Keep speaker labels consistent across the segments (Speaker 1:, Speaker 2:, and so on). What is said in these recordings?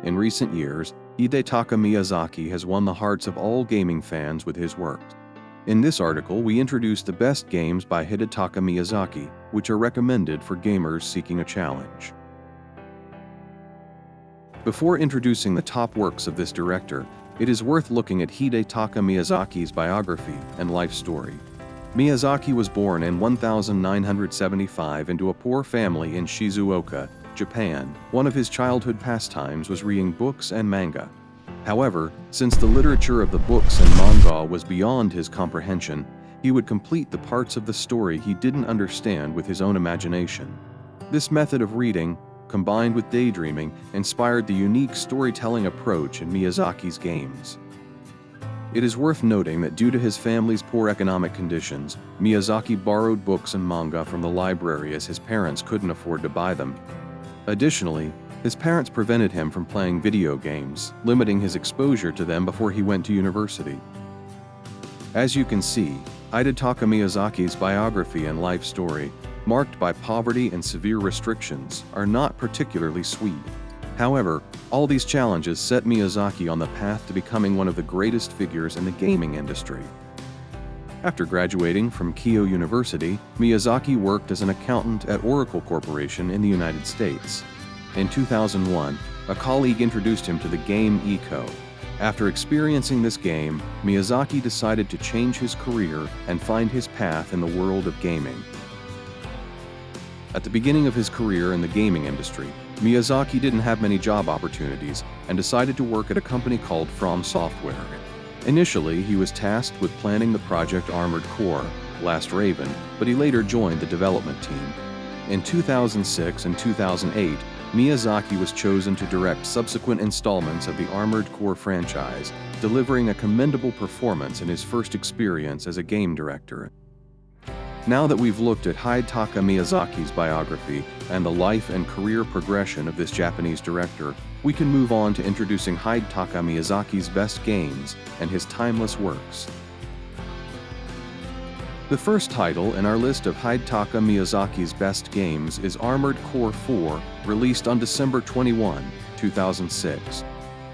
Speaker 1: In recent years, Hidetaka Miyazaki has won the hearts of all gaming fans with his works. In this article, we introduce the best games by Hidetaka Miyazaki, which are recommended for gamers seeking a challenge. Before introducing the top works of this director, it is worth looking at Hidetaka Miyazaki's biography and life story. Miyazaki was born in 1975 into a poor family in Shizuoka, Japan. One of his childhood pastimes was reading books and manga. However, since the literature of the books and manga was beyond his comprehension, he would complete the parts of the story he didn't understand with his own imagination. This method of reading, combined with daydreaming, inspired the unique storytelling approach in Miyazaki's games. It is worth noting that due to his family's poor economic conditions, Miyazaki borrowed books and manga from the library as his parents couldn't afford to buy them. Additionally, his parents prevented him from playing video games, limiting his exposure to them before he went to university. As you can see, Hidetaka Miyazaki's biography and life story, marked by poverty and severe restrictions, are not particularly sweet. However, all these challenges set Miyazaki on the path to becoming one of the greatest figures in the gaming industry. After graduating from Keio University, Miyazaki worked as an accountant at Oracle Corporation in the United States. In 2001, a colleague introduced him to the game Ico. After experiencing this game, Miyazaki decided to change his career and find his path in the world of gaming. At the beginning of his career in the gaming industry, Miyazaki didn't have many job opportunities and decided to work at a company called From Software. Initially, he was tasked with planning the project Armored Core: Last Raven, but he later joined the development team. In 2006 and 2008, Miyazaki was chosen to direct subsequent installments of the Armored Core franchise, delivering a commendable performance in his first experience as a game director. Now that we've looked at Hidetaka Miyazaki's biography and the life and career progression of this Japanese director, we can move on to introducing Hidetaka Miyazaki's best games and his timeless works. The first title in our list of Hidetaka Miyazaki's best games is Armored Core 4, released on December 21, 2006.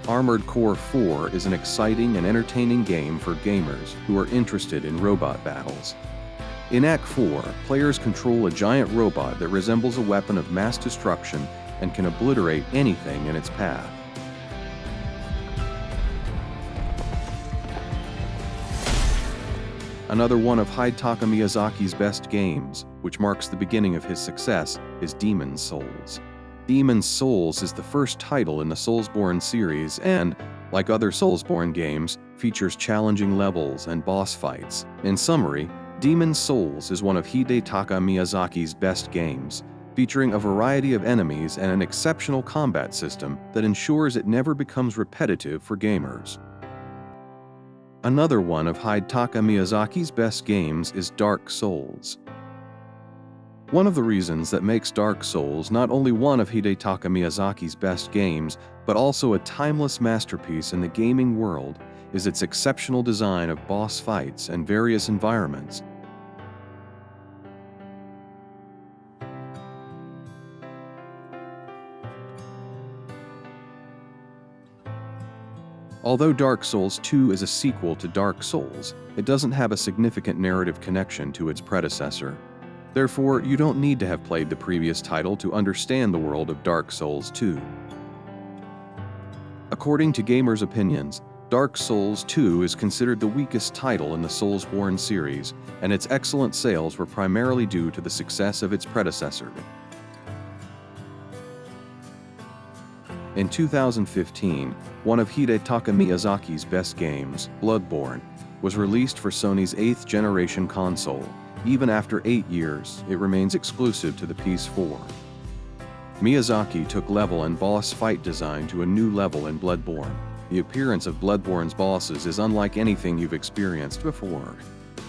Speaker 1: Armored Core 4 is an exciting and entertaining game for gamers who are interested in robot battles. In Act 4, players control a giant robot that resembles a weapon of mass destruction and can obliterate anything in its path. Another one of Hidetaka Miyazaki's best games, which marks the beginning of his success, is Demon's Souls. Demon's Souls is the first title in the Soulsborne series and, like other Soulsborne games, features challenging levels and boss fights. In summary, Demon's Souls is one of Hidetaka Miyazaki's best games, featuring a variety of enemies and an exceptional combat system that ensures it never becomes repetitive for gamers. Another one of Hidetaka Miyazaki's best games is Dark Souls. One of the reasons that makes Dark Souls not only one of Hidetaka Miyazaki's best games, but also a timeless masterpiece in the gaming world, is its exceptional design of boss fights and various environments. Although Dark Souls 2 is a sequel to Dark Souls, it doesn't have a significant narrative connection to its predecessor. Therefore, you don't need to have played the previous title to understand the world of Dark Souls 2. According to gamers' opinions, Dark Souls 2 is considered the weakest title in the Soulsborne series, and its excellent sales were primarily due to the success of its predecessor. In 2015, one of Hidetaka Miyazaki's best games, Bloodborne, was released for Sony's 8th generation console. Even after 8 years, it remains exclusive to the PS4. Miyazaki took level and boss fight design to a new level in Bloodborne. The appearance of Bloodborne's bosses is unlike anything you've experienced before.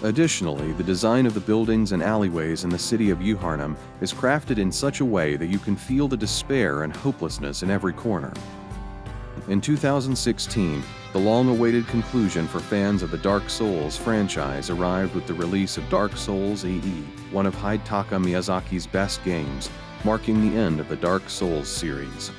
Speaker 1: Additionally, the design of the buildings and alleyways in the city of Yuharnam is crafted in such a way that you can feel the despair and hopelessness in every corner. In 2016, the long-awaited conclusion for fans of the Dark Souls franchise arrived with the release of Dark Souls AE, one of Hidetaka Miyazaki's best games, marking the end of the Dark Souls series.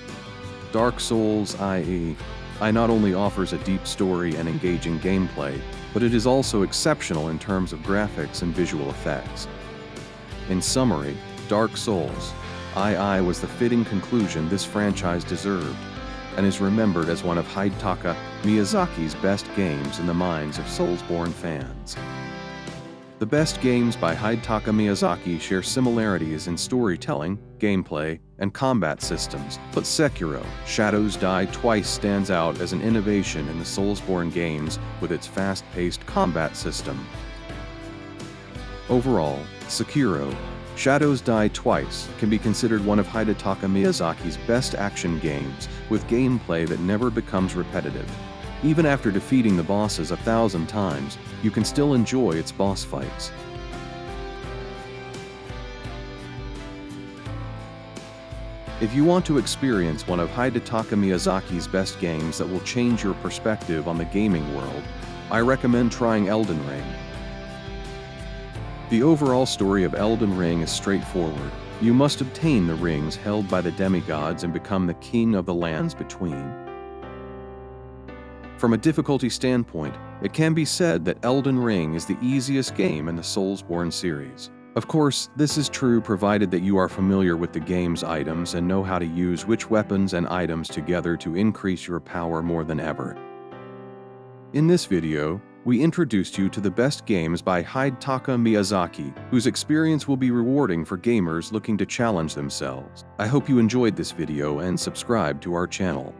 Speaker 1: Dark Souls IE not only offers a deep story and engaging gameplay, but it is also exceptional in terms of graphics and visual effects. In summary, Dark Souls II was the fitting conclusion this franchise deserved, and is remembered as one of Hidetaka Miyazaki's best games in the minds of Soulsborne fans. The best games by Hidetaka Miyazaki share similarities in storytelling, gameplay, and combat systems, but Sekiro: Shadows Die Twice stands out as an innovation in the Soulsborne games with its fast-paced combat system. Overall, Sekiro: Shadows Die Twice can be considered one of Hidetaka Miyazaki's best action games, with gameplay that never becomes repetitive. Even after defeating the bosses 1,000 times, you can still enjoy its boss fights. If you want to experience one of Hidetaka Miyazaki's best games that will change your perspective on the gaming world, I recommend trying Elden Ring. The overall story of Elden Ring is straightforward. You must obtain the rings held by the demigods and become the king of the lands between. From a difficulty standpoint, it can be said that Elden Ring is the easiest game in the Soulsborne series. Of course, this is true provided that you are familiar with the game's items and know how to use which weapons and items together to increase your power more than ever. In this video, we introduced you to the best games by Hidetaka Miyazaki, whose experience will be rewarding for gamers looking to challenge themselves. I hope you enjoyed this video and subscribe to our channel.